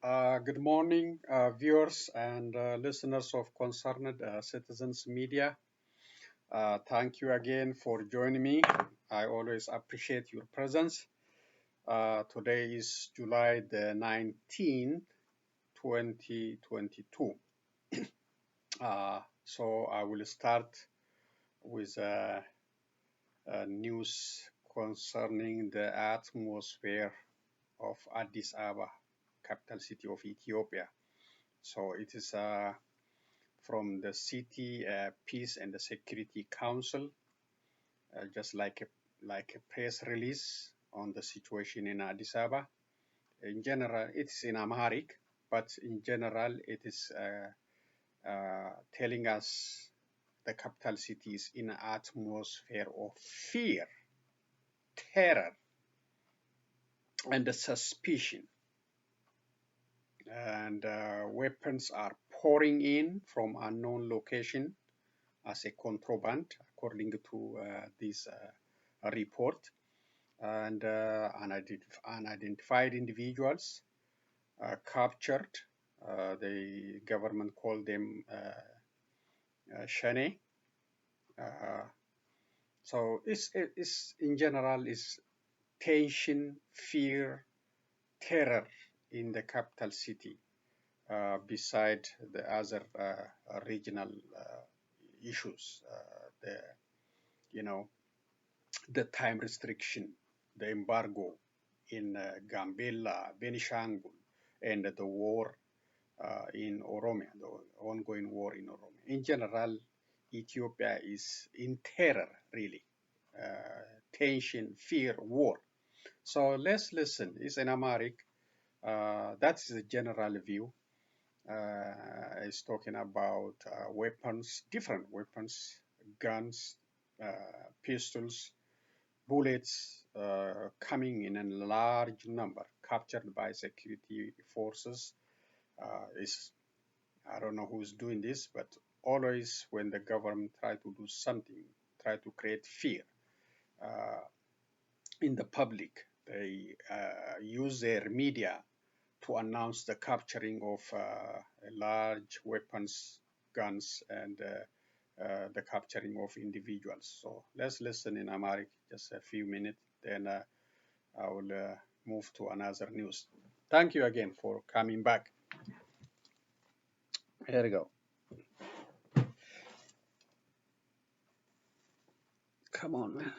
Good morning, viewers and listeners of Concerned Citizens Media. Thank you again for joining me. I always appreciate your presence. Today is July the 19th, 2022. So I will start with news concerning the atmosphere of Addis Ababa, capital city of Ethiopia. So it is from the City Peace and the Security Council, just like a press release on the situation in Addis Ababa. In general, it's in Amharic, but in general, it is telling us the capital city is in an atmosphere of fear, terror, and suspicion. And weapons are pouring in from unknown location as a contraband, according to this report. And unidentified individuals captured. The government called them Shane. So it's in general is tension, fear, terror in the capital city, beside the other regional issues. The you know the time restriction, the embargo in Gambela, Benishangul, and the war in Oromia, the ongoing war in Oromia. In general, Ethiopia is in terror, really. Tension, fear, war. So let's listen. It's in Amharic. That's the general view. It's talking about weapons, different weapons, guns, pistols, bullets coming in a large number, captured by security forces. Is I don't know who's doing this, but always when the government try to do something, try to create fear uh, in the public, they use their media to announce the capturing of large weapons, guns, and the capturing of individuals. So let's listen in Amharic just a few minutes, then I will move to another news. Thank you again for coming back. Here we go. Come on, man.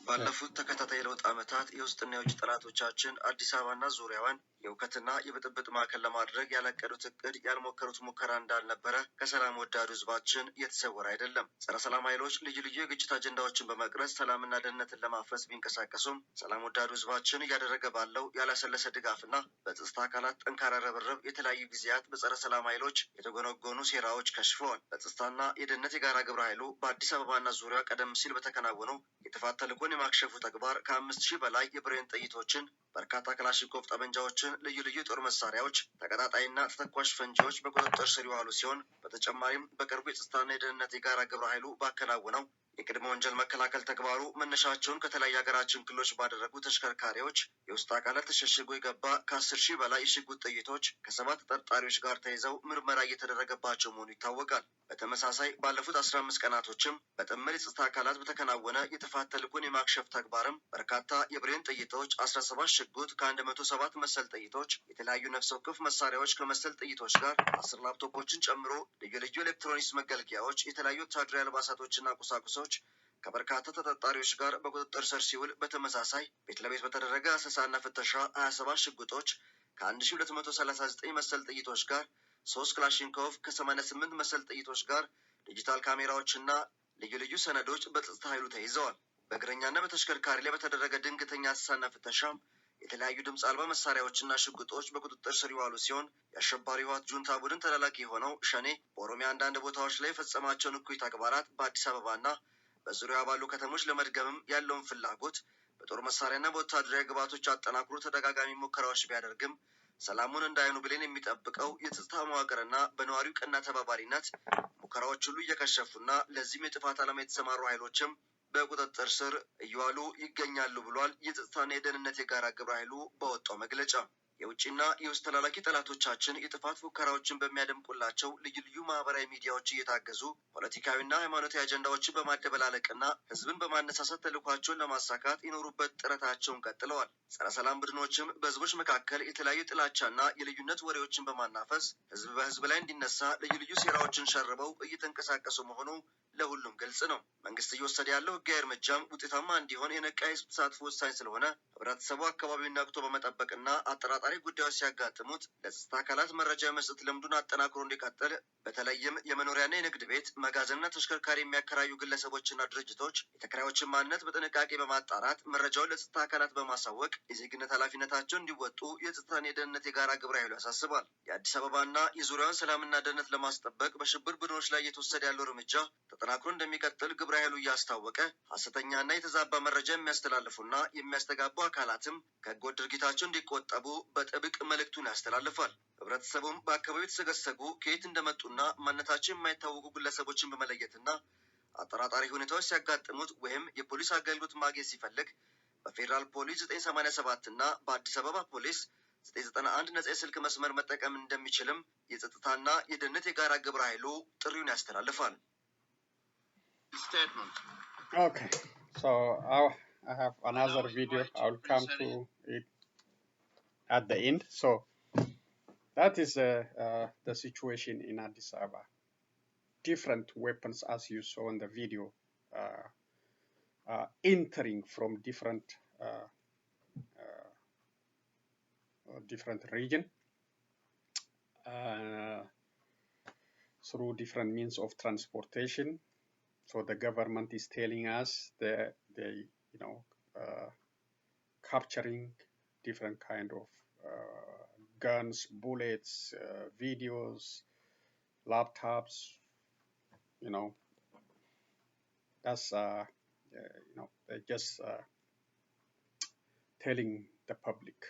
ባለፉት ተከታታይ ለውጥ ዓመታት የውስጥና የውጭ ጠላቶቻችን አዲስ አበባና ዙሪያዋን የውከትና የብጥብጥ ማዕከል ለማድረግ ያላቀዱት እቅድ ያልሞከሩት ሙከራ እንዳልነበረ ከሰላም ወዳዱ ህዝባችን የተሰወረ አይደለም። ጸረ ሰላም ኃይሎች ልዩ ልዩ የግጭት አጀንዳዎችን በመቅረጽ ሰላምና ደህንነትን ለማፍረስ ቢንቀሳቀሱም ሰላም ወዳዱ ህዝባችን እያደረገ ባለው ያላሰለሰ ድጋፍና በጸጥታ አካላት ጠንካራ ርብርብ የተለያዩ ጊዜያት በጸረ ሰላም ኃይሎች የተጎነጎኑ ሴራዎች ከሽፈዋል። በጸጥታና የደህንነት የጋራ ግብረ ኃይሉ በአዲስ አበባና ዙሪያ ቀደም ሲል በተከናወነው የጥፋት ተልዕኮን የማክሸፉ ተግባር ከ5000 በላይ የብሬን ጥይቶችን፣ በርካታ ክላሽንኮቭ ጠመንጃዎችን፣ ልዩ ልዩ ጦር መሳሪያዎች፣ ተቀጣጣይና ተተኳሽ ፈንጂዎች በቁጥጥር ስር የዋሉ ሲሆን በተጨማሪም በቅርቡ የጸጥታና የደህንነት የጋራ ግብረ ኃይሉ ባከናወነው የቅድመ ወንጀል መከላከል ተግባሩ መነሻቸውን ከተለያዩ ሀገራችን ክልሎች ባደረጉ ተሽከርካሪዎች የውስጥ አካላት ተሸሽጎ የገባ ከ10,000 በላይ የሽጉጥ ጥይቶች ከ7 ተጠርጣሪዎች ጋር ተይዘው ምርመራ እየተደረገባቸው መሆኑ ይታወቃል። በተመሳሳይ ባለፉት 15 ቀናቶችም በጥምር የጸጥታ አካላት በተከናወነ የጥፋት ተልዕኮን የማክሸፍ ተግባርም በርካታ የብሬን ጥይቶች፣ 17 ሽጉጥ፣ ከ107 መሰል ጥይቶች፣ የተለያዩ ነፍስ ወከፍ መሳሪያዎች ከመሰል ጥይቶች ጋር 10 ላፕቶፖችን ጨምሮ ልዩ ልዩ ኤሌክትሮኒክስ መገልገያዎች፣ የተለያዩ ወታደራዊ አልባሳቶችና ቁሳቁሶች ከበርካታ ተጠርጣሪዎች ጋር በቁጥጥር ስር ሲውል፣ በተመሳሳይ ቤት ለቤት በተደረገ አሰሳና ፍተሻ 27 ሽጉጦች ከ1239 መሰል ጥይቶች ጋር 3 ክላሽንኮቭ ከ88 መሰል ጥይቶች ጋር ዲጂታል ካሜራዎችና ልዩ ልዩ ሰነዶች በጸጥታ ኃይሉ ተይዘዋል። በእግረኛና በተሽከርካሪ ላይ በተደረገ ድንገተኛ አሰሳና ፍተሻም የተለያዩ ድምፅ አልባ መሳሪያዎችና ሽጉጦች በቁጥጥር ስር የዋሉ ሲሆን የአሸባሪ ህወሓት ጁንታ ቡድን ተላላኪ የሆነው ሸኔ በኦሮሚያ አንዳንድ ቦታዎች ላይ የፈጸማቸውን እኩይ ተግባራት በአዲስ አበባና በዙሪያዋ ባሉ ከተሞች ለመድገምም ያለውን ፍላጎት በጦር መሳሪያና በወታደራዊ ግብዓቶች አጠናክሮ ተደጋጋሚ ሙከራዎች ቢያደርግም ሰላሙን እንዳይኑ ብሌን የሚጠብቀው የጸጥታ መዋቅርና በነዋሪው ቀና ተባባሪነት ሙከራዎች ሁሉ እየከሸፉና ለዚህም የጥፋት ዓላማ የተሰማሩ ኃይሎችም በቁጥጥር ስር እየዋሉ ይገኛሉ ብሏል። የጸጥታና የደህንነት የጋራ ግብረ ኃይሉ በወጣው መግለጫ የውጭና የውስጥ ተላላኪ ጠላቶቻችን የጥፋት ፉከራዎችን በሚያደምቁላቸው ልዩ ልዩ ማህበራዊ ሚዲያዎች እየታገዙ ፖለቲካዊና ሃይማኖታዊ አጀንዳዎችን በማደበላለቅና ህዝብን በማነሳሳት ተልዕኳቸውን ለማሳካት የኖሩበት ጥረታቸውን ቀጥለዋል። ጸረ ሰላም ቡድኖችም በህዝቦች መካከል የተለያዩ ጥላቻና የልዩነት ወሬዎችን በማናፈስ ህዝብ በህዝብ ላይ እንዲነሳ ልዩ ልዩ ሴራዎችን ሸርበው እየተንቀሳቀሱ መሆኑ ለሁሉም ግልጽ ነው። መንግስት እየወሰደ ያለው ህጋዊ እርምጃም ውጤታማ እንዲሆን የነቃ የህዝብ ተሳትፎ ወሳኝ ስለሆነ ህብረተሰቡ አካባቢውን ነቅቶ በመጠበቅና አጠራጣሪ ጉዳዮች ሲያጋጥሙት ለጸጥታ አካላት መረጃ የመስጠት ልምዱን አጠናክሮ እንዲቀጥል በተለይም የመኖሪያና የንግድ ቤት መጋዘንና ተሽከርካሪ የሚያከራዩ ግለሰቦችና ድርጅቶች የተከራዮችን ማንነት በጥንቃቄ በማጣራት መረጃውን ለጸጥታ አካላት በማሳወቅ የዜግነት ኃላፊነታቸውን እንዲወጡ የጸጥታና የደህንነት የጋራ ግብረ ኃይሉ ያሳስባል። የአዲስ አበባና የዙሪያውን ሰላምና ደህንነት ለማስጠበቅ በሽብር ቡድኖች ላይ እየተወሰደ ያለው እርምጃ ተጠናክሮ እንደሚቀጥል ግብረ ኃይሉ እያስታወቀ ሐሰተኛና የተዛባ መረጃ የሚያስተላልፉና የሚያስተጋቡ አካላትም ከህገወጥ ድርጊታቸው እንዲቆጠቡ በጥብቅ መልእክቱን ያስተላልፋል። ህብረተሰቡም በአካባቢው የተሰገሰጉ ከየት እንደመጡና ማንነታቸው የማይታወቁ ግለሰቦችን በመለየትና አጠራጣሪ ሁኔታዎች ሲያጋጥሙት ወይም የፖሊስ አገልግሎት ማግኘት ሲፈልግ በፌዴራል ፖሊስ 987 እና በአዲስ አበባ ፖሊስ 991 ነጻ የስልክ መስመር መጠቀም እንደሚችልም የጸጥታና የደህንነት የጋራ ግብረ ኃይሉ ጥሪውን ያስተላልፋል። Statement. Okay, so I have another video. I'll come to it at the end. So that is the situation in Addis Ababa. Different weapons, as you saw in the video, entering from different region through different means of transportation. So the government is telling us that they, capturing different kind of guns, bullets, videos, laptops. That's they're just telling the public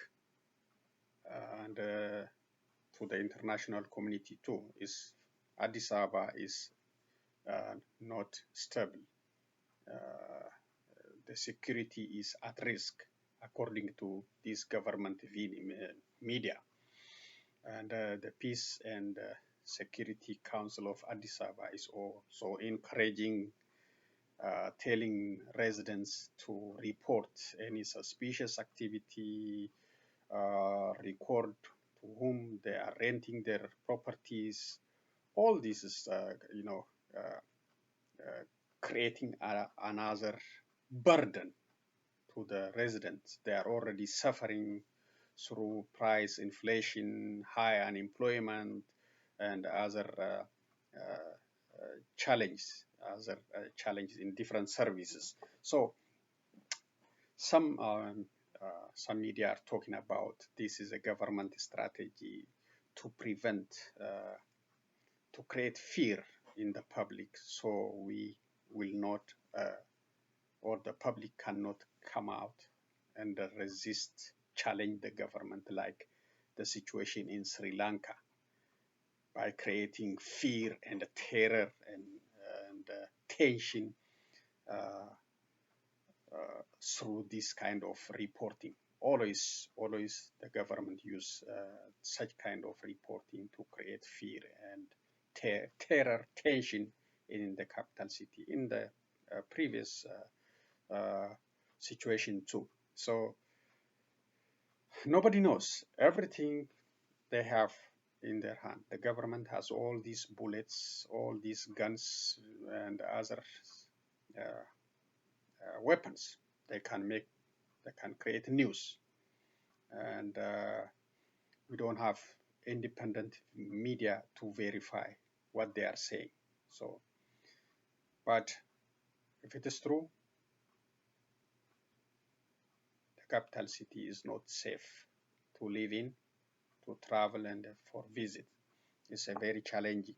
and to the international community too. Is Addis Ababa is not stable. The security is at risk, according to this government media. And the Peace and Security Council of Addis Ababa is also encouraging, telling residents to report any suspicious activity, record to whom they are renting their properties. All this is, creating another burden to the residents. They are already suffering through price inflation, high unemployment, and other challenges in different services. So some media are talking about this is a government strategy to prevent, to create fear in the public, so we will not, or the public cannot come out and resist, challenge the government, like the situation in Sri Lanka, by creating fear and terror and tension through this kind of reporting. Always the government use such kind of reporting to create fear and terror, tension in the capital city, in the previous situation too. So nobody knows. Everything they have in their hand. The government has all these bullets, all these guns, and other weapons. They can create news, and we don't have independent media to verify what they are saying. So, but if it is true, the capital city is not safe to live in, to travel, and for visit. It's a very challenging.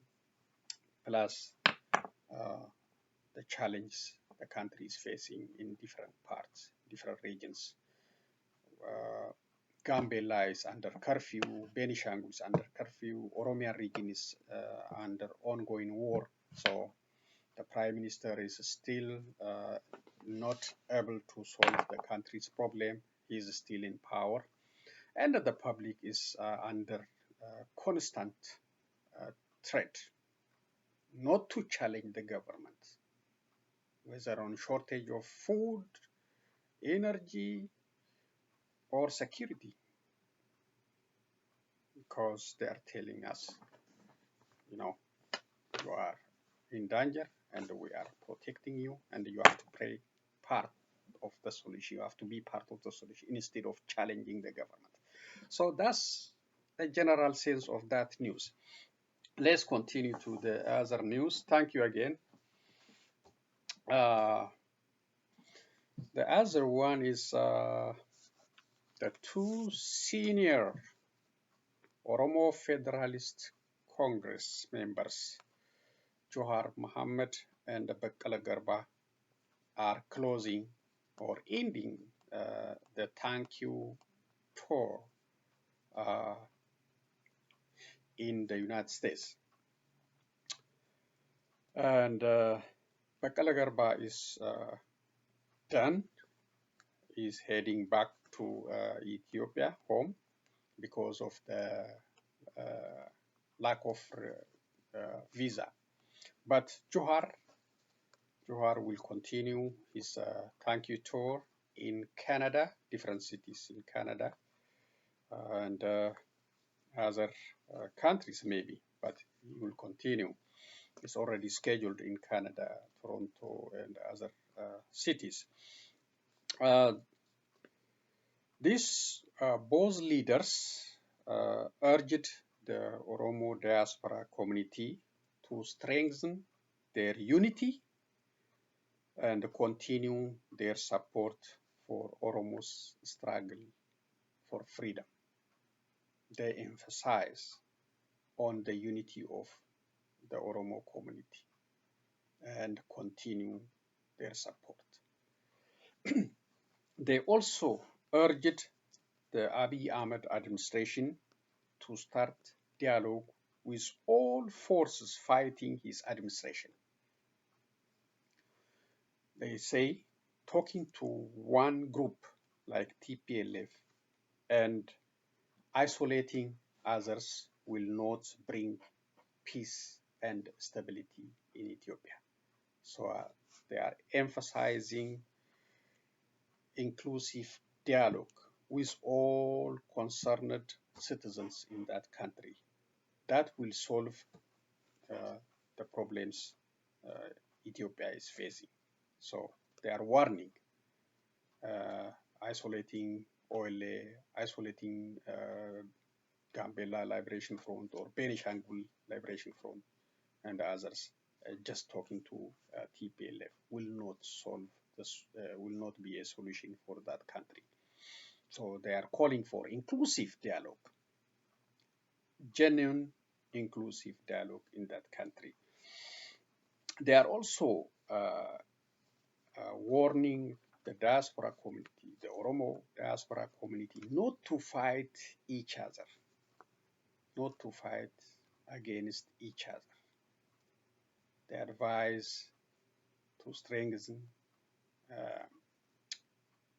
Plus, the challenge the country is facing in different parts, different regions. Gambela is under curfew, Benishangul is under curfew, Oromia region is under ongoing war. So the Prime Minister is still not able to solve the country's problem. He is still in power. and the public is under constant threat not to challenge the government, whether on shortage of food, energy, or security, because they are telling us, you know, you are in danger and we are protecting you and you have to play part of the solution. You have to be part of the solution instead of challenging the government. So that's a general sense of that news. Let's continue to the other news. Thank you again. The other one is the two senior Oromo Federalist Congress members, Johar Mohammed and Bekkala Garba, are closing or ending the thank you tour in the United States. And Bekkala Garba is done, is heading back to Ethiopia, home, because of the lack of visa. But Johar will continue his thank you tour in Canada, different cities in Canada, and other countries maybe, but he will continue. It's already scheduled in Canada, Toronto, and other cities. These both leaders urged the Oromo diaspora community to strengthen their unity and continue their support for Oromo's struggle for freedom. They emphasize on the unity of the Oromo community and continue their support. They also urged the Abiy Ahmed administration to start dialogue with all forces fighting his administration. They say talking to one group like TPLF and isolating others will not bring peace and stability in Ethiopia. So they are emphasizing inclusive dialogue with all concerned citizens in that country. That will solve the problems Ethiopia is facing. So they are warning, isolating OLA, isolating Gambela Liberation Front or Benishangul Liberation Front and others. Just talking to TPLF will not solve this, will not be a solution for that country. So they are calling for inclusive dialogue, genuine inclusive dialogue in that country. They are also warning the diaspora community, the Oromo diaspora community, not to fight each other, not to fight against each other. They advise to strengthen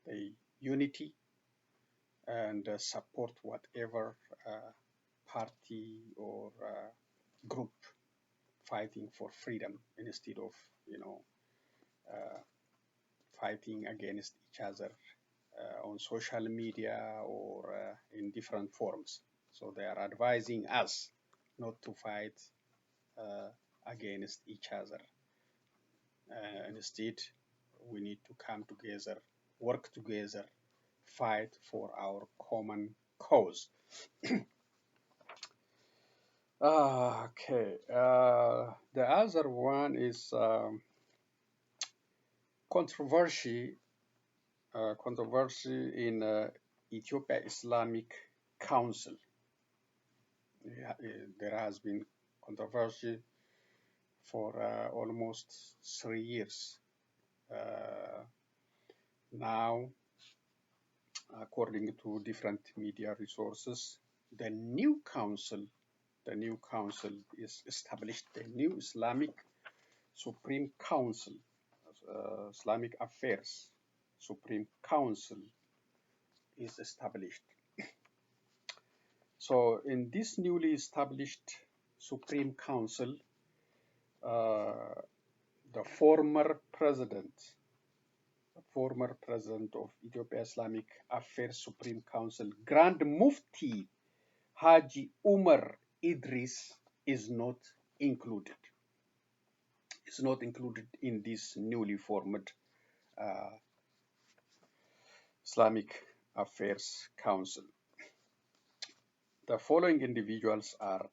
the unity and support whatever party or group fighting for freedom instead of, fighting against each other on social media or in different forums. So they are advising us not to fight against each other. Instead, we need to come together, work together, fight for our common cause. Okay. The other one is controversy in Ethiopia Islamic Council. There has been controversy for almost 3 years. Now, according to different media resources, the new council is established. The new Islamic Supreme Council, Islamic Affairs Supreme Council is established. So in this newly established Supreme Council, the former president of Ethiopia Islamic Affairs Supreme Council, Grand Mufti Haji Umar Idris, is not included. It's not included in this newly formed Islamic Affairs Council. The following individuals are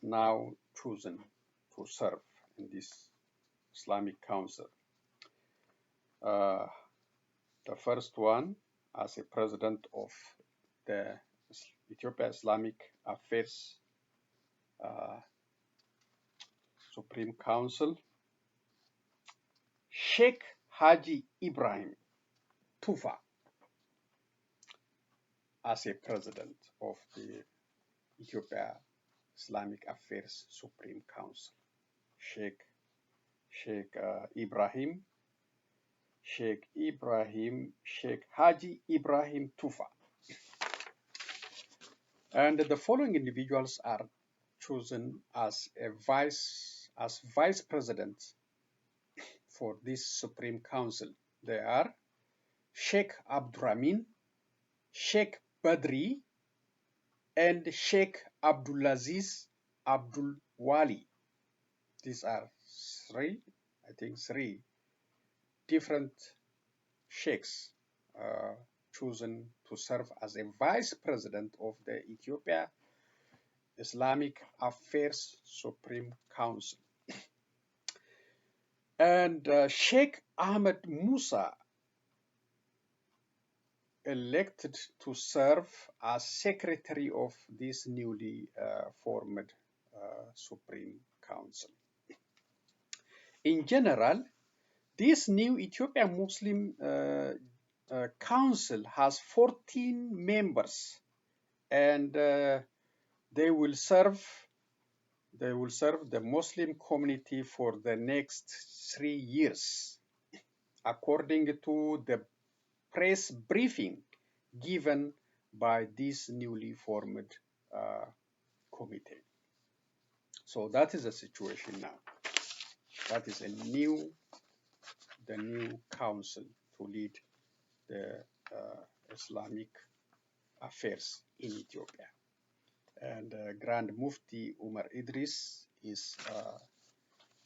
now chosen to serve in this Islamic Council. The first one as a president of the Ethiopia Islamic Affairs Supreme Council, Sheikh Haji Ibrahim Tufa, as a president of the Ethiopia Islamic Affairs Supreme Council. Sheikh Haji Ibrahim Tufa. And the following individuals are chosen as vice president for this Supreme Council. They are Sheikh Abdurrahman, Sheikh Badri, and Sheikh Abdulaziz Abdul Wali. These are three different sheikhs chosen to serve as a vice president of the Ethiopia Islamic Affairs Supreme Council. And Sheikh Ahmed Musa elected to serve as secretary of this newly formed Supreme Council. In general, this new Ethiopian Muslim Council has 14 members, and they will serve the Muslim community for the next 3 years, according to the press briefing given by this newly formed committee. So that is the situation now. That is the new council to lead the Islamic affairs in Ethiopia. And Grand Mufti Umar Idris is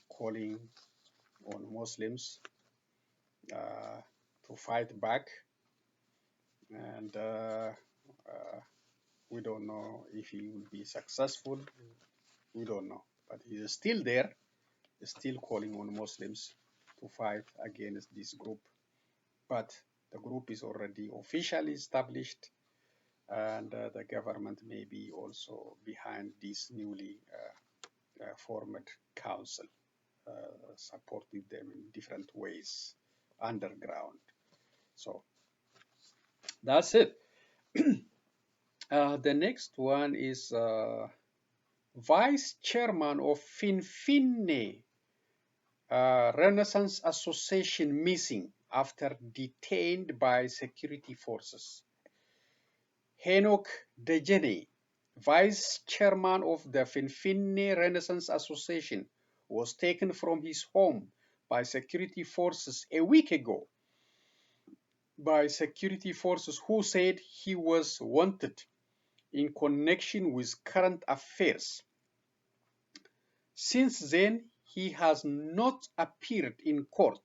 calling on Muslims to fight back, and we don't know if he will be successful. We don't know, but he is still there, still calling on Muslims to fight against this group. But the group is already officially established, and the government may be also behind this newly formed council, supporting them in different ways underground. So that's it. The next one is Vice Chairman of Finfinne Renaissance Association missing after detained by security forces. Henok Dejene, Vice Chairman of the Finfinne Renaissance Association, was taken from his home by security forces a week ago, by security forces who said he was wanted in connection with current affairs. Since then, he has not appeared in court,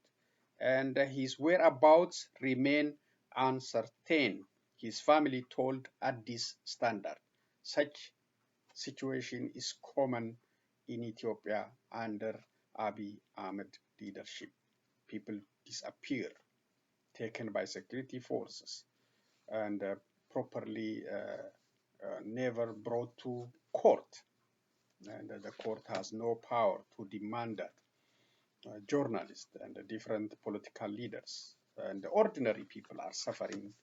and his whereabouts remain uncertain, his family told Addis Standard. Such situation is common in Ethiopia under Abiy Ahmed leadership. People disappear, taken by security forces, and properly never brought to court. And the court has no power to demand that. Journalists and different political leaders and ordinary people are suffering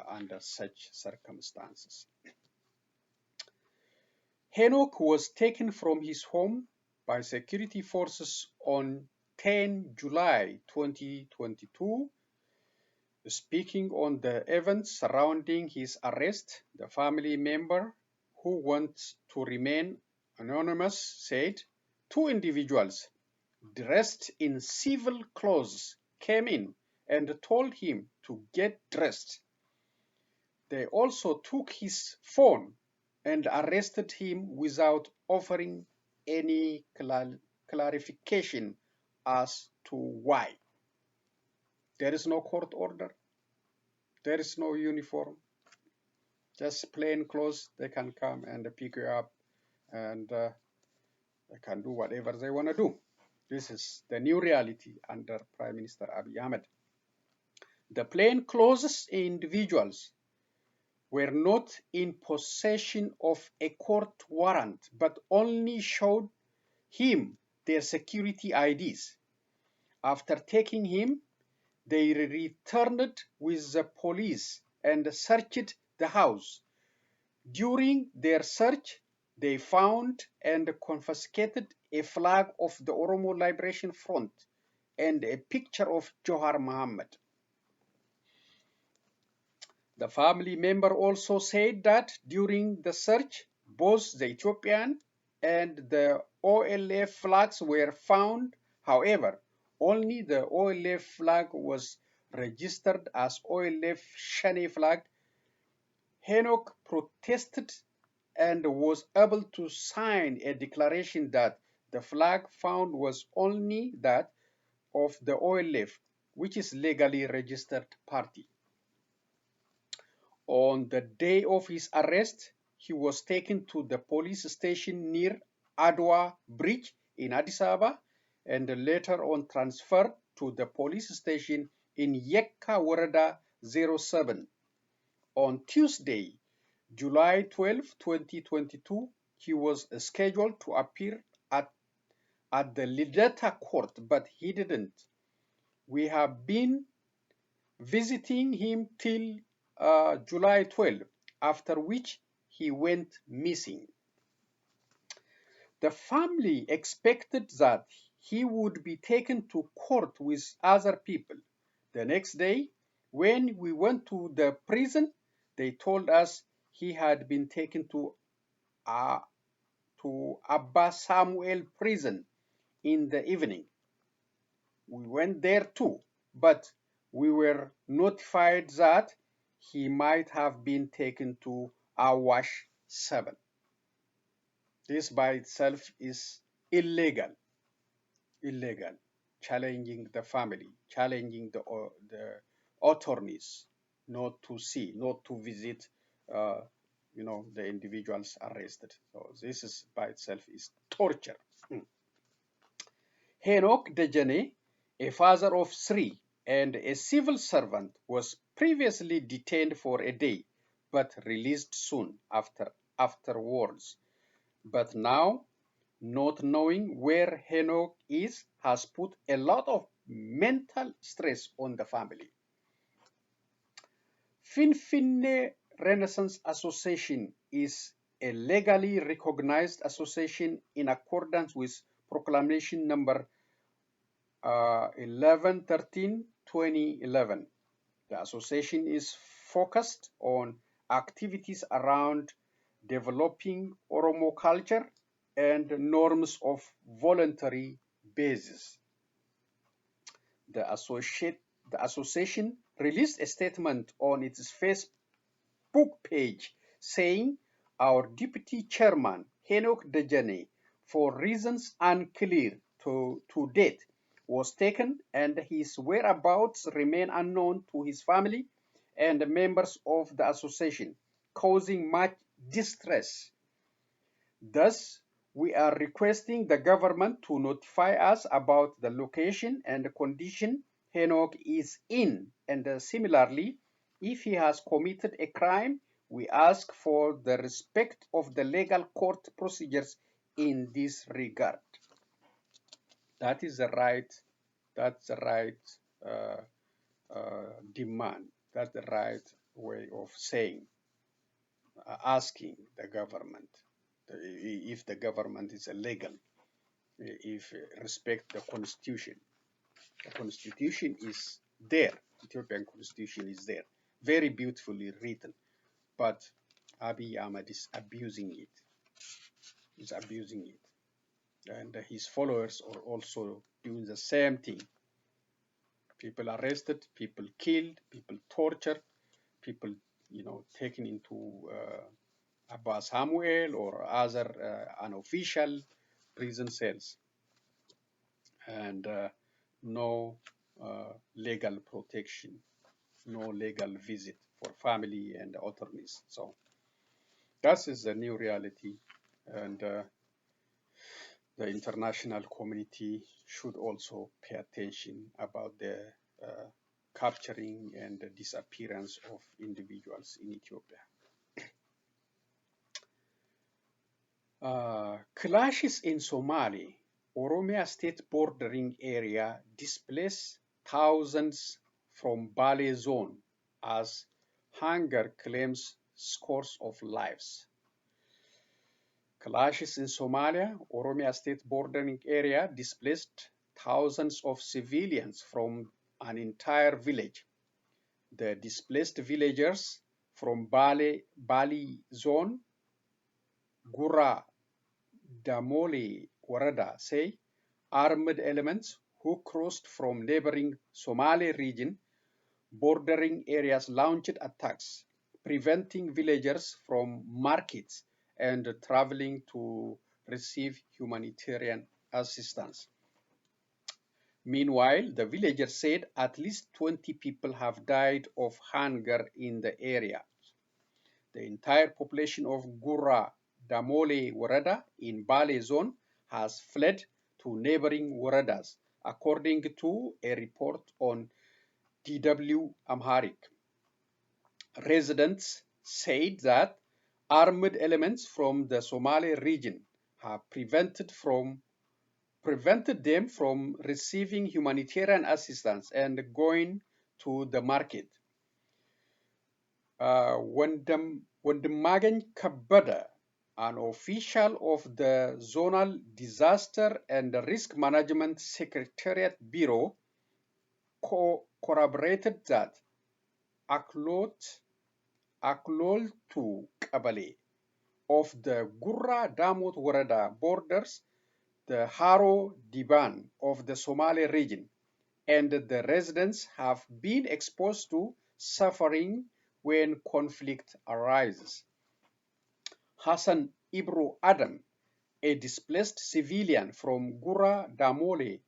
under such circumstances. Henok was taken from his home by security forces on 10 July 2022. Speaking on the events surrounding his arrest, the family member who wants to remain anonymous, said 2 individuals dressed in civil clothes came in and told him to get dressed. They also took his phone and arrested him without offering any clarification as to why. There is no court order. There is no uniform. Just plain clothes. They can come and pick you up and they can do whatever they want to do. This is the new reality under Prime Minister Abiy Ahmed. The plainclothes individuals were not in possession of a court warrant, but only showed him their security IDs. After taking him, they returned with the police and searched the house. During their search, they found and confiscated a flag of the Oromo Liberation Front and a picture of Johar Mohammed. The family member also said that during the search, both the Ethiopian and the OLF flags were found. However, only the OLF flag was registered as OLF Shane flag. Henok protested and was able to sign a declaration that the flag found was only that of the OLF, which is legally registered party. On the day of his arrest, he was taken to the police station near Adwa Bridge in Addis Ababa and later on transferred to the police station in Yekka Warada 07. On Tuesday, July 12, 2022, he was scheduled to appear at the Lideta court, but he didn't. We have been visiting him till July 12, after which he went missing. The family expected that he would be taken to court with other people. The next day, when we went to the prison, they told us he had been taken to Abba Samuel prison in the evening. We went there too, but we were notified that he might have been taken to Awash 7. This by itself is illegal, challenging the family, challenging the attorneys not to see, not to visit, the individuals arrested. So this is by itself is torture. Henok Dejane, a father of 3 and a civil servant, was previously detained for a day, but released soon afterwards. But now, not knowing where Henok is has put a lot of mental stress on the family. Finfinne Renaissance Association is a legally recognized association in accordance with Proclamation number 1113/2011. The association is focused on activities around developing Oromo culture and norms of voluntary basis. The association released a statement on its Facebook page saying, "Our deputy chairman, Henok Dejane, for reasons unclear to date, was taken and his whereabouts remain unknown to his family and members of the association, causing much distress. Thus, we are requesting the government to notify us about the location and condition Henok is in, and similarly, if he has committed a crime, we ask for the respect of the legal court procedures in this regard." That is the right. That's the right demand. That's the right way of saying, asking the government if the government is illegal, if respect the constitution. The constitution is there. Ethiopian constitution is there, very beautifully written. But Abiy Ahmed is abusing it. He's abusing it. And his followers are also doing the same thing. People arrested, people killed, people tortured, people, taken into Abbas Samuel or other unofficial prison cells, and no legal protection, no legal visit for family and attorneys. So that is the new reality, and the international community should also pay attention about the capturing and the disappearance of individuals in Ethiopia. Clashes in Somalia, Oromia state bordering area displaced thousands from Bale zone as hunger claims scores of lives. Clashes in Somalia, Oromia state bordering area displaced thousands of civilians from an entire village. The displaced villagers from Bali zone, Gura, Damoli Warada say armed elements who crossed from neighboring Somali region bordering areas launched attacks, preventing villagers from markets and traveling to receive humanitarian assistance. Meanwhile, the villagers said at least 20 people have died of hunger in the area. The entire population of Gura Damole Warada in Bale zone has fled to neighboring waradas, according to a report on DW Amharic. Residents said that armed elements from the Somali region have prevented them from receiving humanitarian assistance and going to the market. Wandamagan Kabada, an official of the Zonal Disaster and Risk Management Secretariat Bureau, corroborated that Akloltu Kabale of the Gurra Damut Warada borders the Haro Diban of the Somali region, and the residents have been exposed to suffering when conflict arises. Hassan Ibro Adam, a displaced civilian from Gura Damole,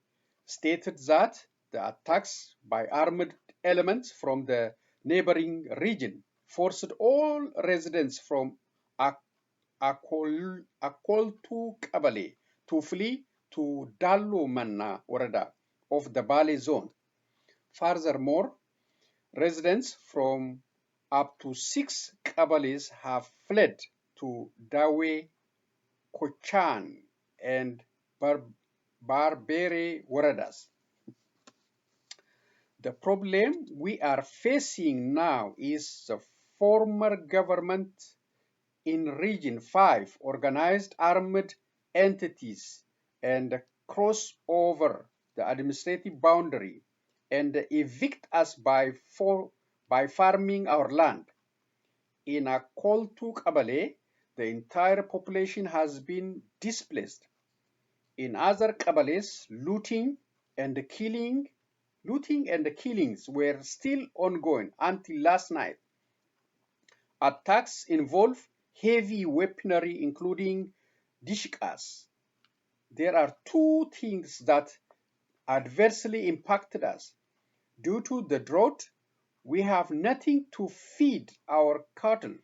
stated that the attacks by armed elements from the neighboring region forced all residents from Akoltu Kabale to flee to Dallo Manna Warada of the Bali zone. Furthermore, residents from up to 6 Kabales have fled to Dawe, Kochan, and Barbere Waradas. The problem we are facing now is the former government in Region 5 organized armed entities and cross over the administrative boundary and evict us by farming our land. In Akoltu Kabale, the entire population has been displaced. In other Kabales, looting and killings were still ongoing until last night. Attacks involve heavy weaponry, including dishkas. There are two things that adversely impacted us. Due to the drought, we have nothing to feed our cattle.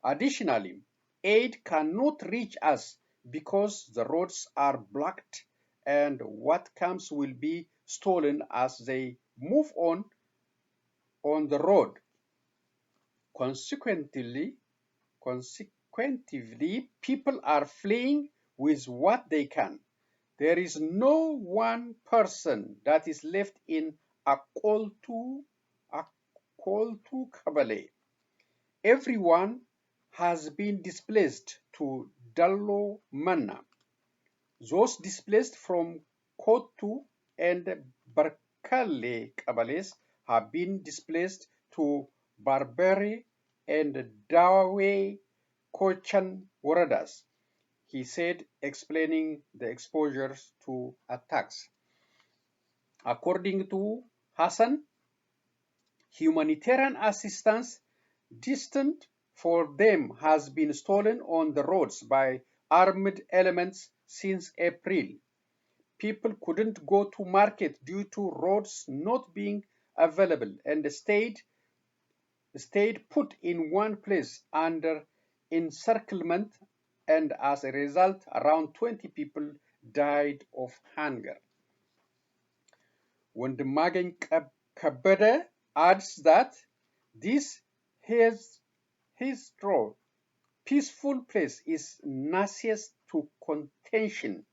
Additionally, aid cannot reach us because the roads are blocked and what comes will be stolen as they move on the road. Consequently, people are fleeing with what they can. There is no one person that is left in Akoltu Kabale. Everyone has been displaced to Dallo Manna. Those displaced from Kotu and Barkale Kabales have been displaced to Barbere and Dawe Kochan Waradas, he said, explaining the exposures to attacks. According to Hassan, humanitarian assistance destined for them has been stolen on the roads by armed elements since April. People couldn't go to market due to roads not being available and stayed put in one place under encirclement, and as a result, around 20 people died of hunger. Wandamagan Kabada adds that this historic, peaceful place is nauseous to contention.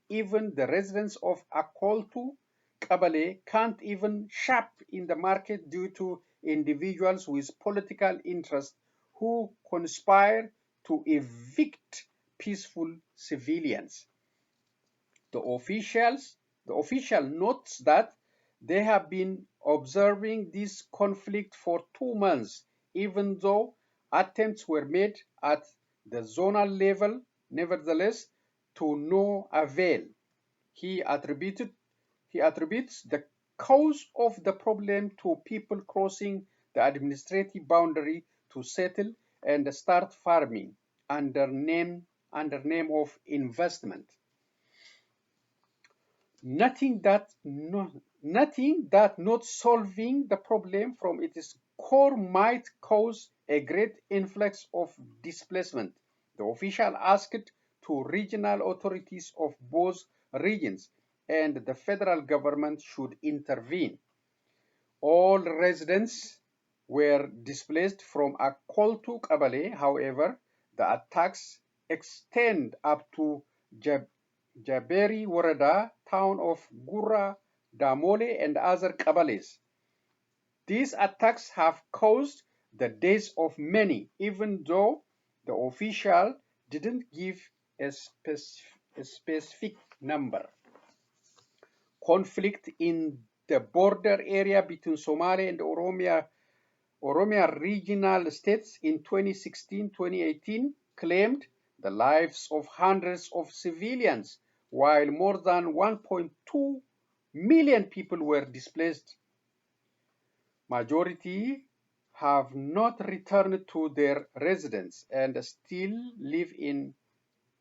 Even the residents of Akoltu Kabale can't even shop in the market due to individuals with political interest who conspire to evict peaceful civilians. The official notes that they have been observing this conflict for 2 months, even though attempts were made at the zonal level, nevertheless, to no avail. He attributes the cause of the problem to people crossing the administrative boundary to settle and start farming under name of investment. Nothing that not solving the problem from its core might cause a great influx of displacement. The official asked to regional authorities of both regions, and the federal government should intervene. All residents were displaced from Akoltu Kabale. However, the attacks extend up to Jaberi Warada, town of Gura, Damole, and other Kabales. These attacks have caused the deaths of many, even though the official didn't give a specific number. Conflict in the border area between Somalia and Oromia regional states in 2016-2018 claimed the lives of hundreds of civilians, while more than 1.2 million people were displaced. Majority have not returned to their residence and still live in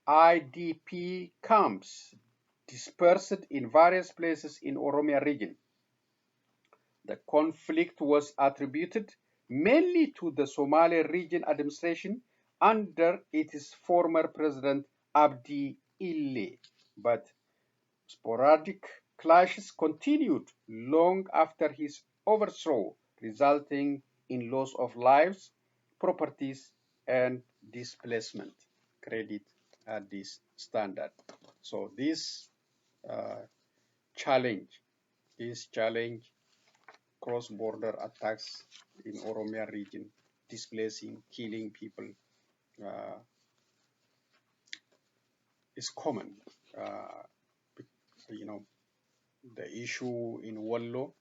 IDP camps dispersed in various places in Oromia region. The conflict was attributed mainly to the Somali region administration under its former president Abdi Ile, but sporadic clashes continued long after his overthrow, resulting in loss of lives, properties, and displacement. Credit Addis standard. So this uh, challenge, cross-border attacks in Oromia region, displacing, killing people, uh, is common. You know, the issue in Wallo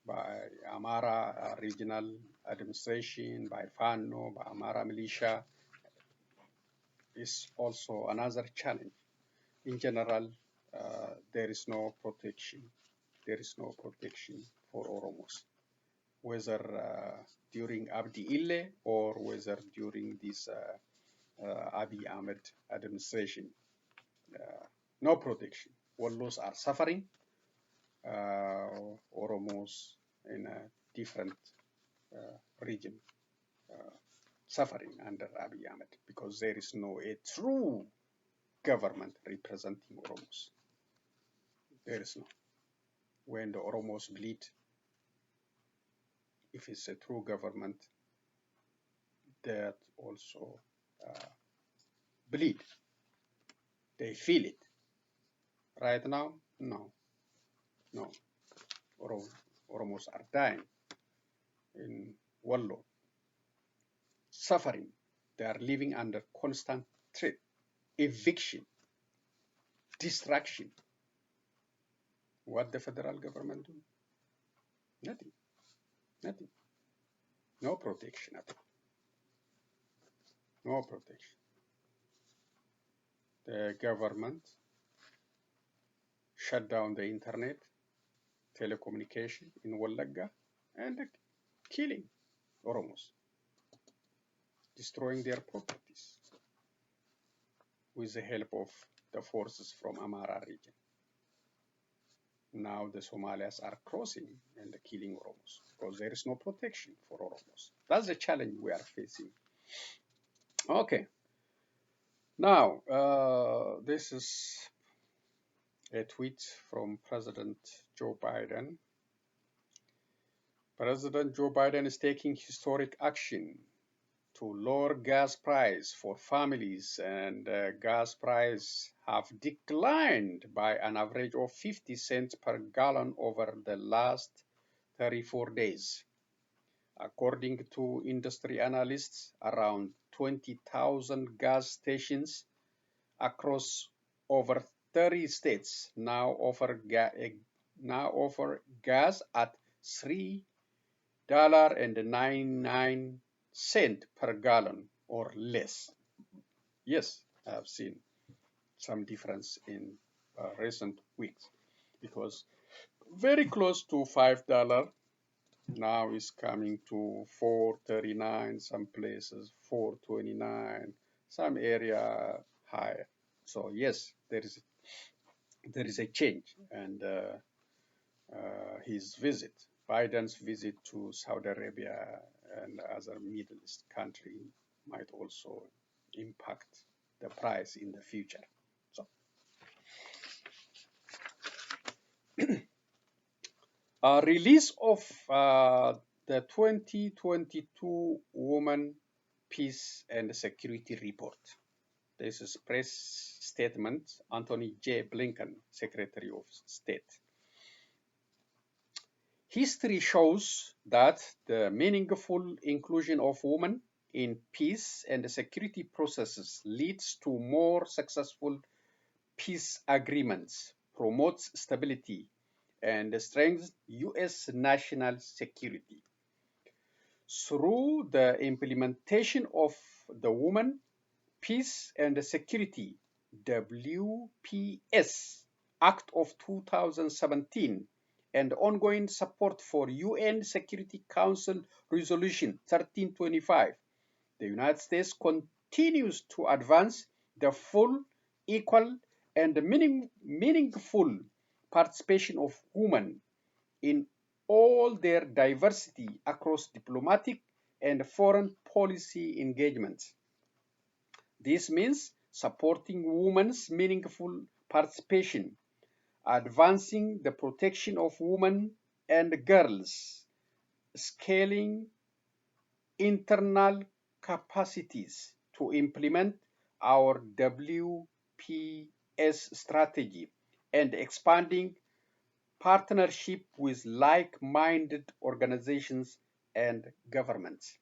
by Amara regional administration, by FANO, by Amara militia, is also another challenge. In general, there is no protection. There is no protection for Oromos, whether during Abdi Ille or whether during this Abiy Ahmed administration. No protection. Wallos are suffering. Oromos in a different region suffering under Abiy Ahmed because there is no a true government representing Oromos. There is no. When the Oromos bleed, if it's a true government, that also bleed. They feel it. Right now, no. Oromos are dying in Wallo, suffering. They are living under constant threat, eviction, distraction. What the federal government do? Nothing. No protection at all. No protection. The government shut down the internet, telecommunication in Wallagga, and killing Oromos, destroying their properties with the help of the forces from Amara region. Now the Somalians are crossing and killing Oromos because there is no protection for Oromos. That's the challenge we are facing. Okay. Now, this is a tweet from President Joe Biden. President Joe Biden is taking historic action to lower gas price for families, and gas price have declined by an average of 50 cents per gallon over the last 34 days. According to industry analysts, around 20,000 gas stations across over 30 states now offer gas at $3.99 per gallon or less. Yes, I have seen some difference in recent weeks. It was very close to $5. Now it's coming to $4.39, some places $4.29, some area higher. So yes, there is a change, and Biden's visit to Saudi Arabia and other Middle East country might also impact the price in the future. So, release of the 2022 Women, Peace and Security Report. This is press statement, Anthony J. Blinken, Secretary of State. History shows that the meaningful inclusion of women in peace and security processes leads to more successful peace agreements, promotes stability, and strengthens U.S. national security. Through the implementation of the Women, Peace and Security WPS Act of 2017 and ongoing support for UN Security Council Resolution 1325, the United States continues to advance the full, equal, and meaningful participation of women in all their diversity across diplomatic and foreign policy engagements. This means supporting women's meaningful participation, advancing the protection of women and girls, scaling internal capacities to implement our WPS strategy, and expanding partnership with like-minded organizations and governments.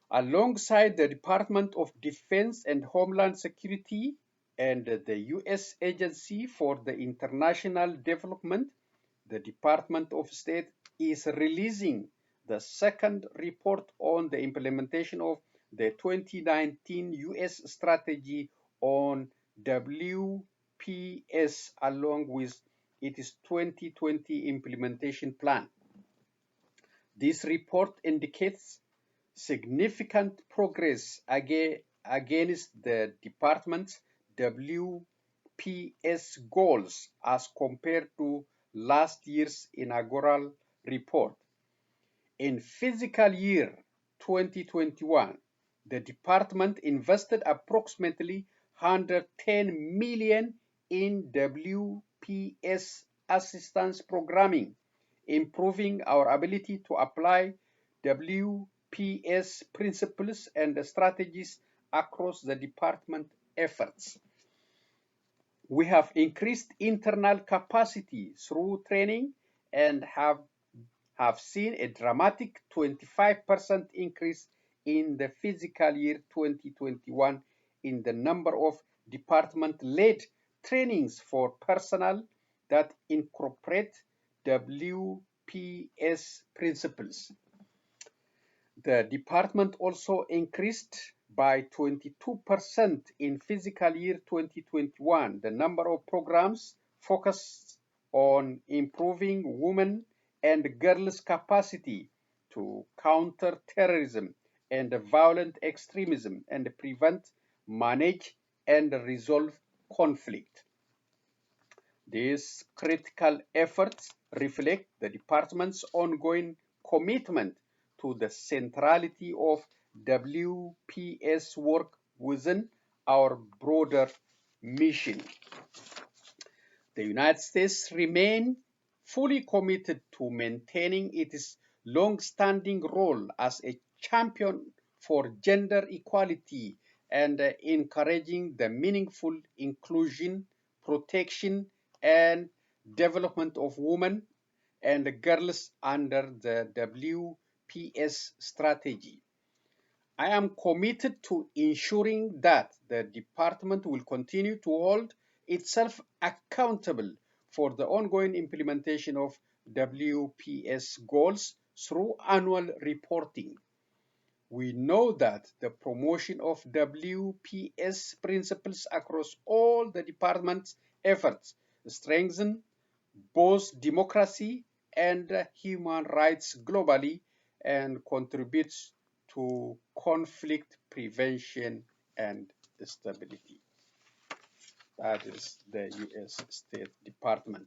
Alongside the Department of Defense and Homeland Security and the U.S. Agency for the International Development, the Department of State is releasing the second report on the implementation of the 2019 U.S. strategy on WPS along with its 2020 implementation plan. This report indicates significant progress against the department's WPS goals as compared to last year's inaugural report. In fiscal year 2021, the department invested approximately $110 million in WPS assistance programming, improving our ability to apply WPS principles and strategies across the department efforts. We have increased internal capacity through training and have seen a dramatic 25% increase in the fiscal year 2021 in the number of department-led trainings for personnel that incorporate WPS principles. The department also increased by 22% in fiscal year 2021 the number of programs focused on improving women and girls' capacity to counter terrorism and violent extremism and prevent, manage, and resolve conflict. These critical efforts reflect the department's ongoing commitment to the centrality of WPS work within our broader mission. The United States remains fully committed to maintaining its long-standing role as a champion for gender equality and encouraging the meaningful inclusion, protection, and development of women and girls under the WPS strategy. I am committed to ensuring that the department will continue to hold itself accountable for the ongoing implementation of WPS goals through annual reporting. We know that the promotion of WPS principles across all the department's efforts strengthen both democracy and human rights globally and contributes to conflict prevention and stability. That is the U.S. State Department.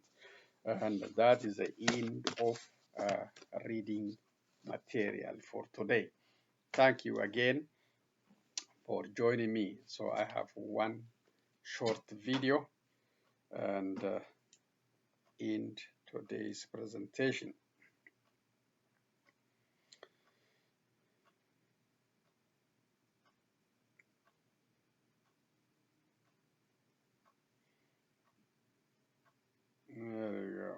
And that is the end of reading material for today. Thank you again for joining me. So I have one short video and end today's presentation. There you go.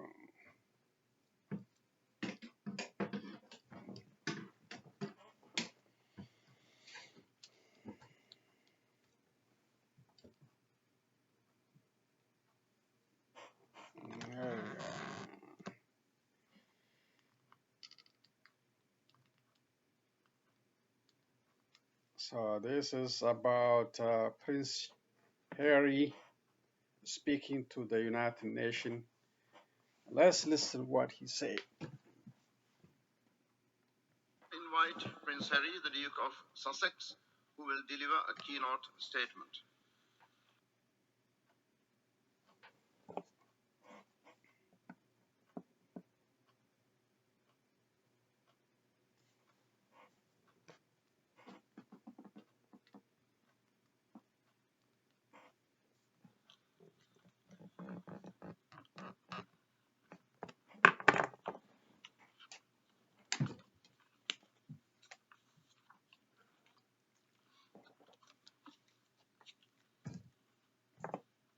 There you go. So this is about Prince Harry speaking to the United Nations. Let's listen what he said. Invite Prince Harry, the Duke of Sussex, who will deliver a keynote statement.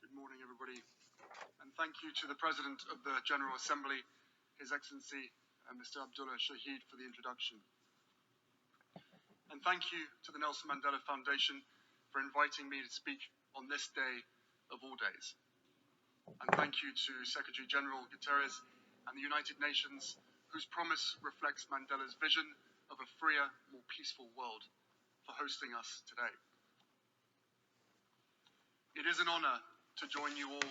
Good morning, everybody, and thank you to the President of the General Assembly, His Excellency Mr. Abdullah Shahid, for the introduction. And thank you to the Nelson Mandela Foundation for inviting me to speak on this day of all days. And thank you to Secretary General Guterres and the United Nations, whose promise reflects Mandela's vision of a freer, more peaceful world, for hosting us today. It is an honor to join you all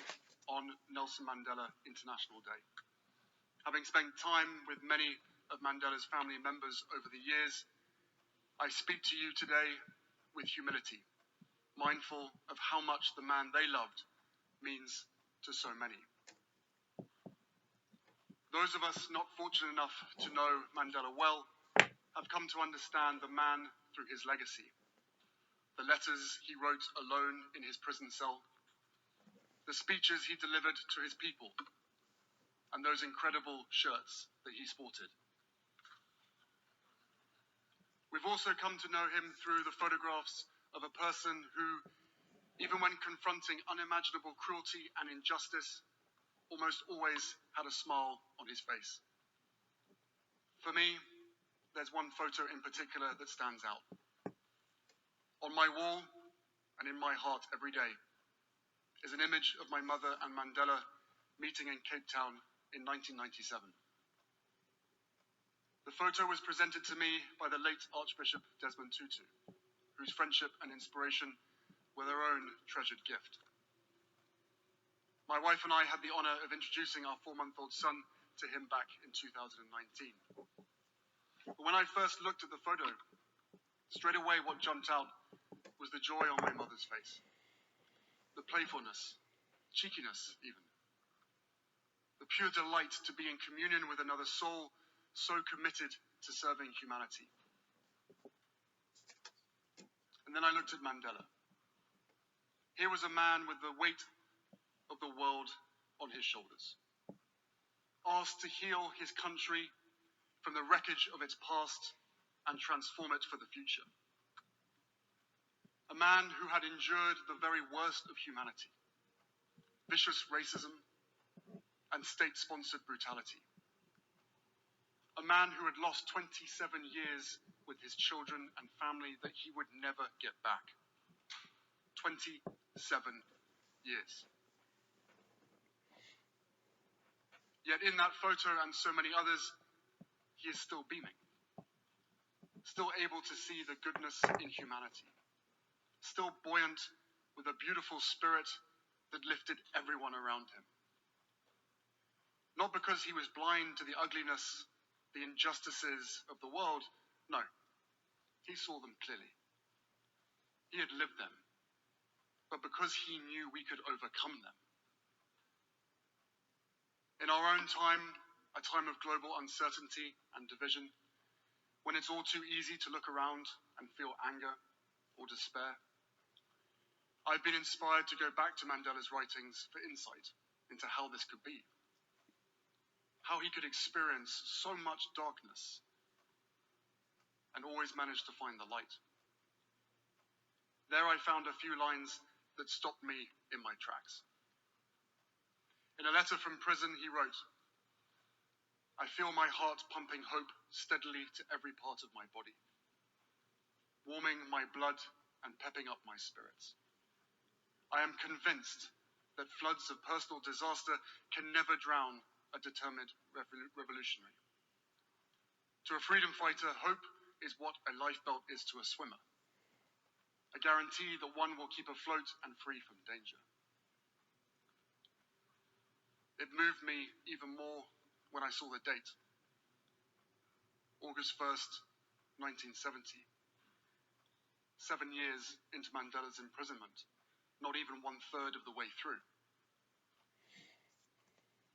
on Nelson Mandela International Day. Having spent time with many of Mandela's family members over the years, I speak to you today with humility, mindful of how much the man they loved means to so many. Those of us not fortunate enough to know Mandela well have come to understand the man through his legacy. The letters he wrote alone in his prison cell, the speeches he delivered to his people, and those incredible shirts that he sported. We've also come to know him through the photographs of a person who, even when confronting unimaginable cruelty and injustice, almost always had a smile on his face. For me, there's one photo in particular that stands out. On my wall and in my heart every day is an image of my mother and Mandela meeting in Cape Town in 1997. The photo was presented to me by the late Archbishop Desmond Tutu, whose friendship and inspiration were their own treasured gift. My wife and I had the honor of introducing our 4-month-old son to him back in 2019. But when I first looked at the photo, straight away what jumped out was the joy on my mother's face, the playfulness, cheekiness even, the pure delight to be in communion with another soul so committed to serving humanity. And then I looked at Mandela. Here was a man with the weight of the world on his shoulders, asked to heal his country from the wreckage of its past and transform it for the future. A man who had endured the very worst of humanity, vicious racism and state-sponsored brutality. A man who had lost 27 years with his children and family that he would never get back. 27 years. Yet in that photo and so many others, he is still beaming, still able to see the goodness in humanity, still buoyant with a beautiful spirit that lifted everyone around him. Not because he was blind to the ugliness, the injustices of the world, no, he saw them clearly. He had lived them, but because he knew we could overcome them. In our own time, a time of global uncertainty and division, when it's all too easy to look around and feel anger or despair, I've been inspired to go back to Mandela's writings for insight into how this could be, how he could experience so much darkness and always manage to find the light. There I found a few lines that stopped me in my tracks. In a letter from prison, he wrote, "I feel my heart pumping hope steadily to every part of my body, warming my blood and pepping up my spirits. I am convinced that floods of personal disaster can never drown a determined revolutionary. To a freedom fighter, hope is what a lifebelt is to a swimmer, a guarantee that one will keep afloat and free from danger." It moved me even more when I saw the date, August 1st, 1970. 7 years into Mandela's imprisonment, not even 1/3 of the way through.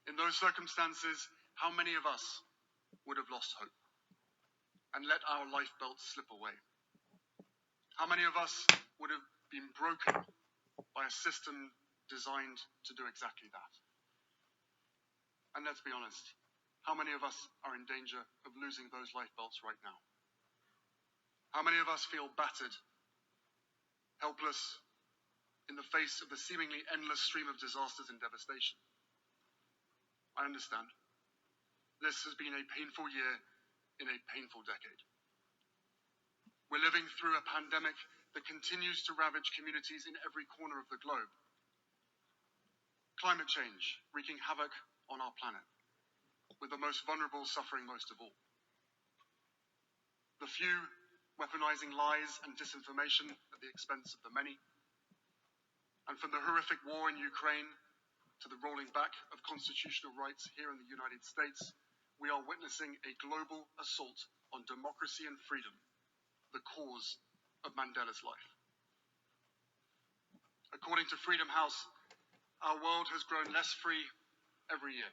In those circumstances, how many of us would have lost hope and let our lifebelt slip away? How many of us would have been broken by a system designed to do exactly that? And let's be honest, how many of us are in danger of losing those lifebelts right now? How many of us feel battered, helpless, in the face of the seemingly endless stream of disasters and devastation? I understand. This has been a painful year in a painful decade. We're living through a pandemic that continues to ravage communities in every corner of the globe. Climate change wreaking havoc on our planet, with the most vulnerable suffering most of all. The few weaponizing lies and disinformation at the expense of the many. And from the horrific war in Ukraine to the rolling back of constitutional rights here in the United States, we are witnessing a global assault on democracy and freedom, the cause of Mandela's life. According to Freedom House, our world has grown less free every year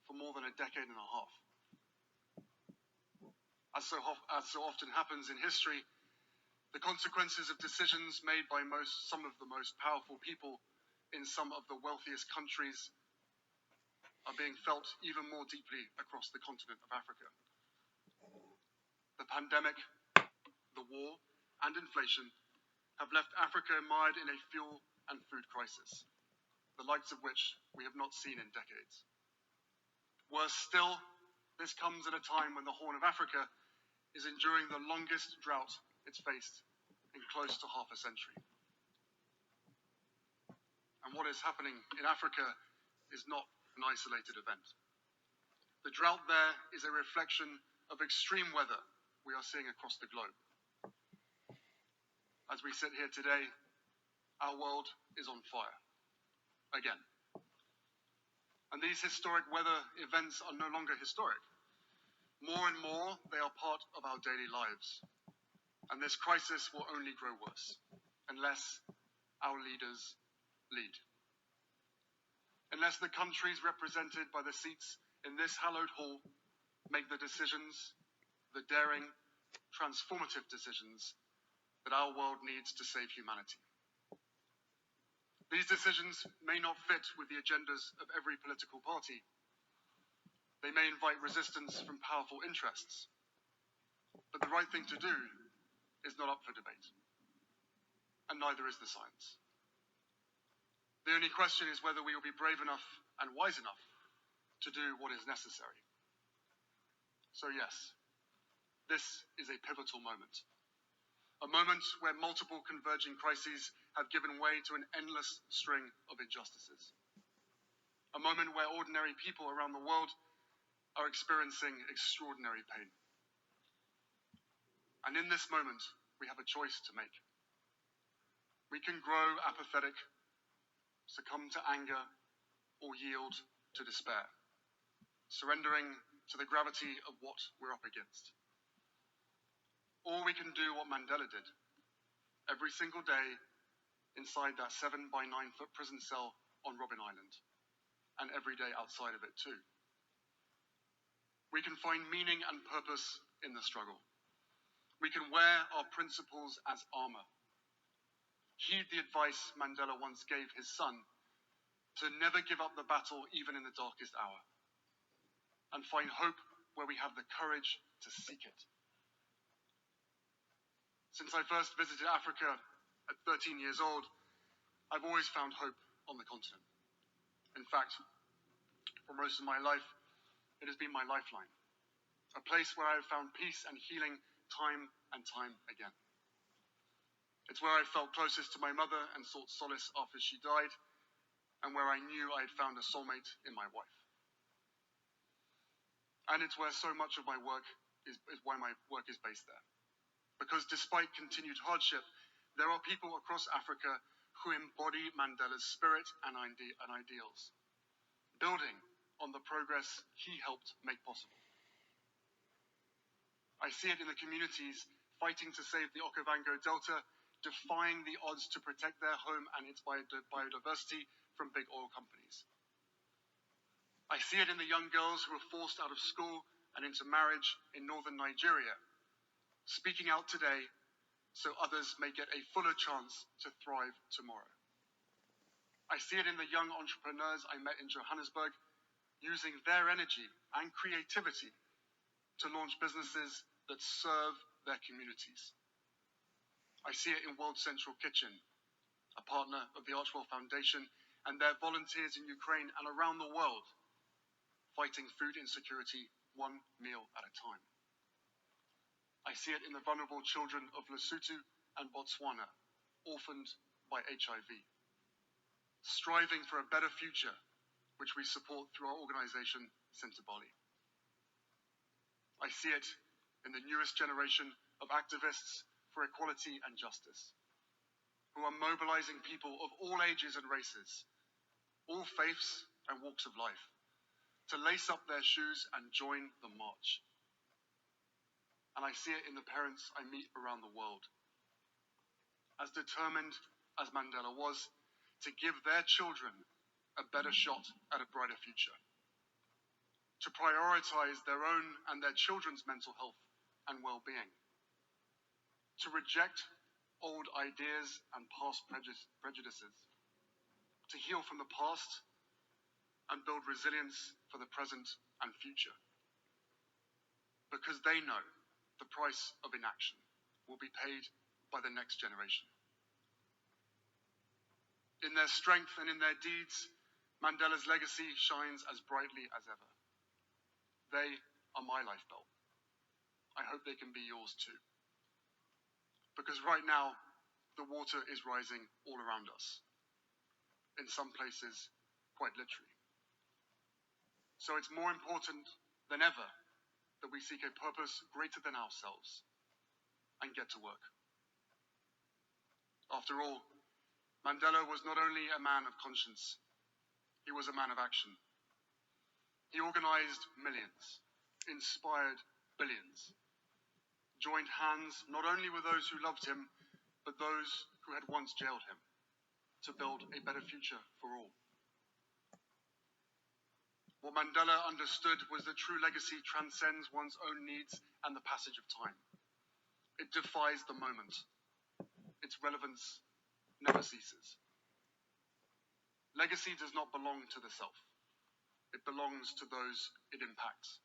for more than a decade and a half. As so often happens in history, the consequences of decisions made by some of the most powerful people in some of the wealthiest countries are being felt even more deeply across the continent of Africa. The pandemic, the war, and inflation have left Africa mired in a fuel and food crisis, the likes of which we have not seen in decades. Worse still, this comes at a time when the Horn of Africa is enduring the longest drought it's faced in close to half a century. And what is happening in Africa is not an isolated event. The drought there is a reflection of extreme weather we are seeing across the globe. As we sit here today, our world is on fire, again. And these historic weather events are no longer historic. More and more, they are part of our daily lives. And this crisis will only grow worse unless our leaders lead. Unless the countries represented by the seats in this hallowed hall make the decisions, the daring, transformative decisions that our world needs to save humanity. These decisions may not fit with the agendas of every political party. They may invite resistance from powerful interests. But the right thing to do is not up for debate. And neither is the science. The only question is whether we will be brave enough and wise enough to do what is necessary. So yes, this is a pivotal moment. A moment where multiple converging crises have given way to an endless string of injustices. A moment where ordinary people around the world are experiencing extraordinary pain. And in this moment, we have a choice to make. We can grow apathetic, succumb to anger, or yield to despair, surrendering to the gravity of what we're up against. Or we can do what Mandela did, every single day inside that 7 by 9 foot prison cell on Robben Island, and every day outside of it too. We can find meaning and purpose in the struggle. We can wear our principles as armor. Heed the advice Mandela once gave his son to never give up the battle even in the darkest hour, and find hope where we have the courage to seek it. Since I first visited Africa at 13 years old, I've always found hope on the continent. In fact, for most of my life, it has been my lifeline, a place where I have found peace and healing time and time again. It's where I felt closest to my mother and sought solace after she died, and where I knew I had found a soulmate in my wife. And it's where so much of my work is why my work is based there. Because despite continued hardship, there are people across Africa who embody Mandela's spirit and ideals, building on the progress he helped make possible. I see it in the communities fighting to save the Okavango Delta, defying the odds to protect their home and its biodiversity from big oil companies. I see it in the young girls who are forced out of school and into marriage in northern Nigeria, speaking out today so others may get a fuller chance to thrive tomorrow. I see it in the young entrepreneurs I met in Johannesburg, using their energy and creativity to launch businesses that serve their communities. I see it in World Central Kitchen, a partner of the Archwell Foundation, and their volunteers in Ukraine and around the world, fighting food insecurity one meal at a time. I see it in the vulnerable children of Lesotho and Botswana, orphaned by HIV, striving for a better future, which we support through our organization, Bali. I see it in the newest generation of activists for equality and justice, who are mobilizing people of all ages and races, all faiths and walks of life, to lace up their shoes and join the march. And I see it in the parents I meet around the world, as determined as Mandela was to give their children a better shot at a brighter future, to prioritize their own and their children's mental health and well-being, to reject old ideas and past prejudices, to heal from the past and build resilience for the present and future. Because they know the price of inaction will be paid by the next generation. In their strength and in their deeds, Mandela's legacy shines as brightly as ever. They are my lifebelt. I hope they can be yours too. Because right now, the water is rising all around us. In some places, quite literally. So it's more important than ever that we seek a purpose greater than ourselves and get to work. After all, Mandela was not only a man of conscience, he was a man of action. He organized millions, inspired billions, joined hands not only with those who loved him, but those who had once jailed him, to build a better future for all. What Mandela understood was that true legacy transcends one's own needs and the passage of time. It defies the moment. Its relevance never ceases. Legacy does not belong to the self. It belongs to those it impacts.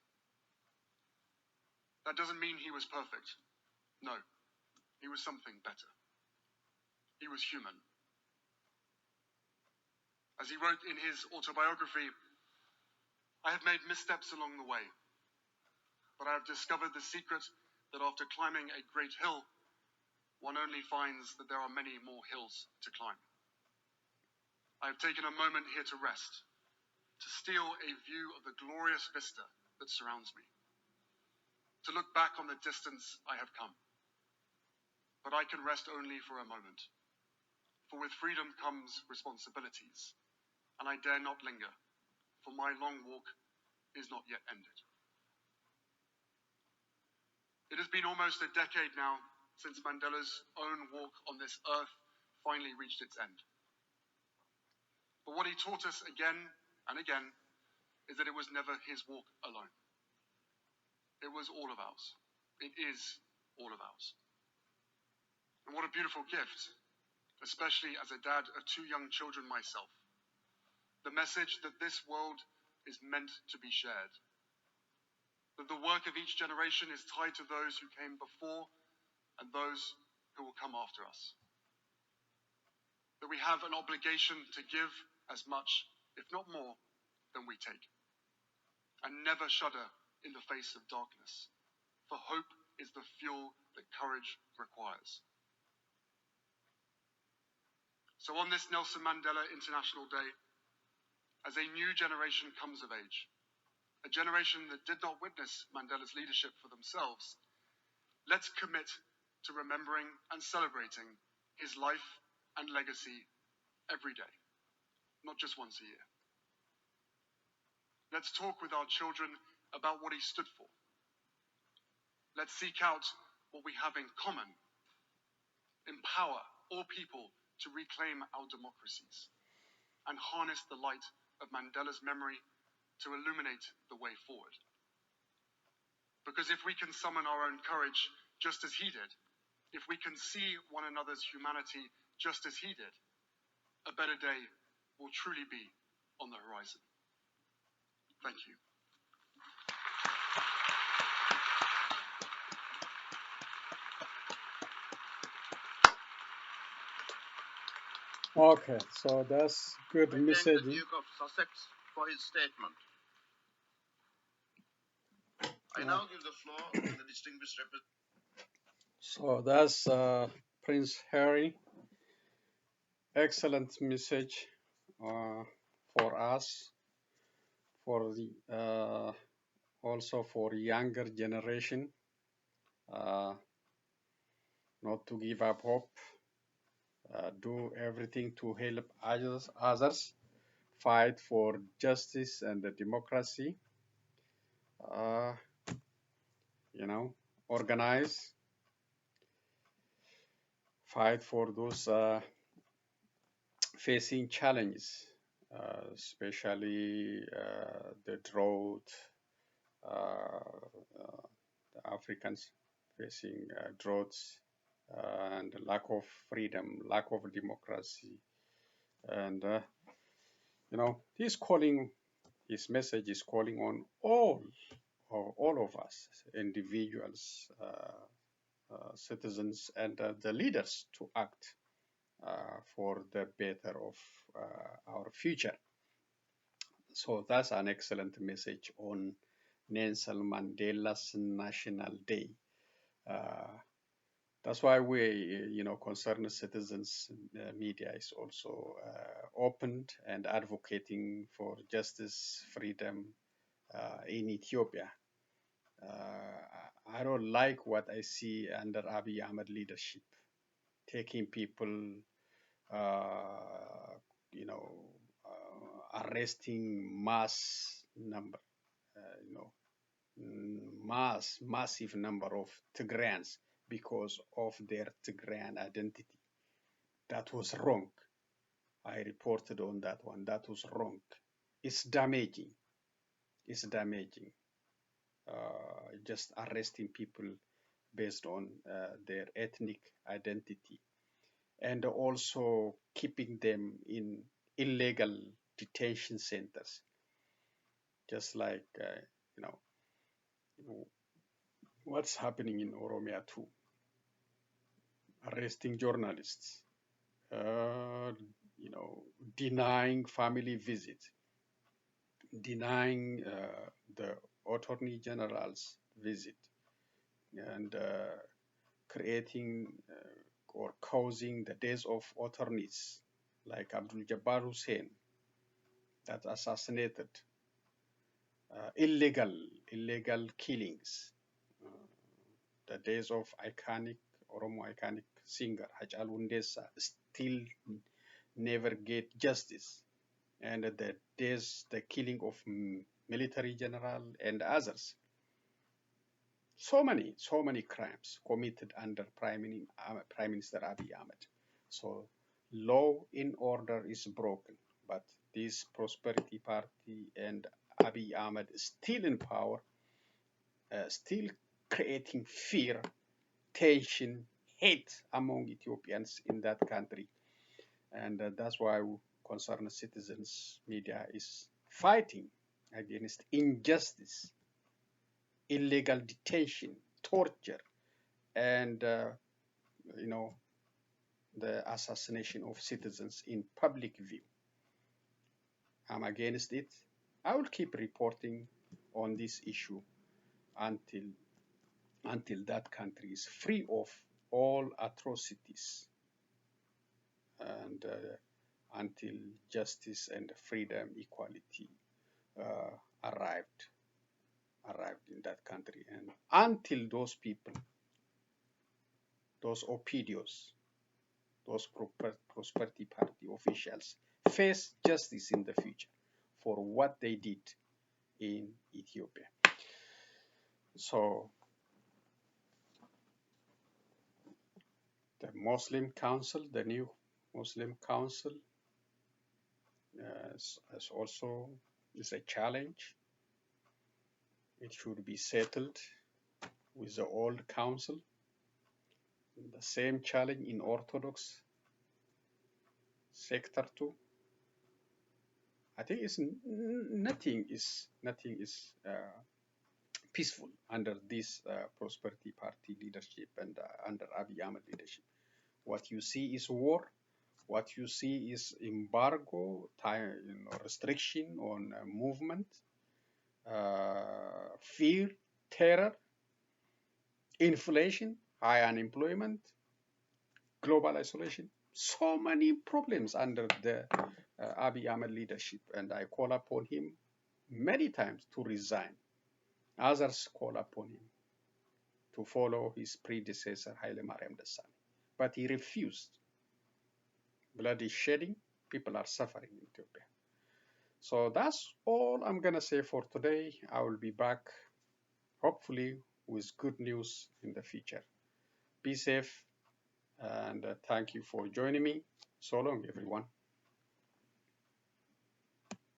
That doesn't mean he was perfect. No, he was something better. He was human. As he wrote in his autobiography, I have made missteps along the way, but I have discovered the secret that after climbing a great hill, one only finds that there are many more hills to climb. I have taken a moment here to rest, to steal a view of the glorious vista that surrounds me, to look back on the distance I have come. But I can rest only for a moment, for with freedom comes responsibilities, and I dare not linger, for my long walk is not yet ended. It has been almost a decade now since Mandela's own walk on this earth finally reached its end. But what he taught us again and again is that it was never his walk alone. It was all of ours. It is all of ours. And what a beautiful gift, especially as a dad of 2 young children myself. The message that this world is meant to be shared. That the work of each generation is tied to those who came before and those who will come after us. That we have an obligation to give as much, if not more, than we take. And never shudder in the face of darkness, for hope is the fuel that courage requires. So on this Nelson Mandela International Day, as a new generation comes of age, a generation that did not witness Mandela's leadership for themselves, let's commit to remembering and celebrating his life and legacy every day, not just once a year. Let's talk with our children about what he stood for. Let's seek out what we have in common, empower all people to reclaim our democracies, and harness the light of Mandela's memory to illuminate the way forward. Because if we can summon our own courage just as he did, if we can see one another's humanity just as he did, a better day will truly be on the horizon. Thank you. Okay, so that's good I thank message. the Duke of Sussex for his statement. I now give the floor to the distinguished representative. So that's Prince Harry. Excellent message for us, for the also for younger generation, not to give up hope, do everything to help others, fight for justice and the democracy, organize, fight for those facing challenges, especially the drought, the Africans facing droughts and lack of freedom, lack of democracy. And, his message is calling on all of us, individuals, citizens, and the leaders to act for the better of our future. So that's an excellent message on Nelson Mandela's National Day. That's why we, concerned citizens, media is also opened and advocating for justice, freedom in Ethiopia. I don't like what I see under Abiy Ahmed leadership, taking people, uh, you know, arresting mass number, you know, massive number of Tigrayans because of their Tigrayan identity. That was wrong. I reported on that one. That was wrong. It's damaging. It's damaging. Just arresting people based on their ethnic identity, and also keeping them in illegal detention centers, just like you know what's happening in Oromia too, arresting journalists, uh, denying family visits, denying the attorney general's visit, and creating or causing the deaths of attorneys like Abdul Jabbar Hussein that assassinated, illegal killings, uh, the days of Oromo iconic singer Hachalu Hundessa still never get justice, and the killing of military general and others. So many crimes committed under Prime Minister Abiy Ahmed. So law in order is broken, but this Prosperity Party and Abiy Ahmed is still in power, still creating fear, tension, hate among Ethiopians in that country. And that's why concerned citizens media is fighting against injustice, illegal detention, torture, and the assassination of citizens in public view. I'm against it. I will keep reporting on this issue until that country is free of all atrocities, and until justice and freedom, equality uh, arrived in that country, and until those people, those OPDOs, those Prosperity Party officials face justice in the future for what they did in Ethiopia. So the Muslim Council, the new Muslim Council, is also is a challenge. It should be settled with the old council. The same challenge in Orthodox sector too. I think nothing is peaceful under this Prosperity Party leadership and under Abiy Ahmed leadership. What you see is war. What you see is embargo, restriction on movement, fear, terror, inflation, high unemployment, global isolation. So many problems under the Abiy Ahmed leadership, and I call upon him many times to resign. Others call upon him to follow his predecessor Haile Mariam Desalegn, but he refused. Blood is shedding, people are suffering in Ethiopia. So that's all I'm gonna say for today. I will be back hopefully with good news in the future. Be safe, and thank you for joining me. So long, everyone.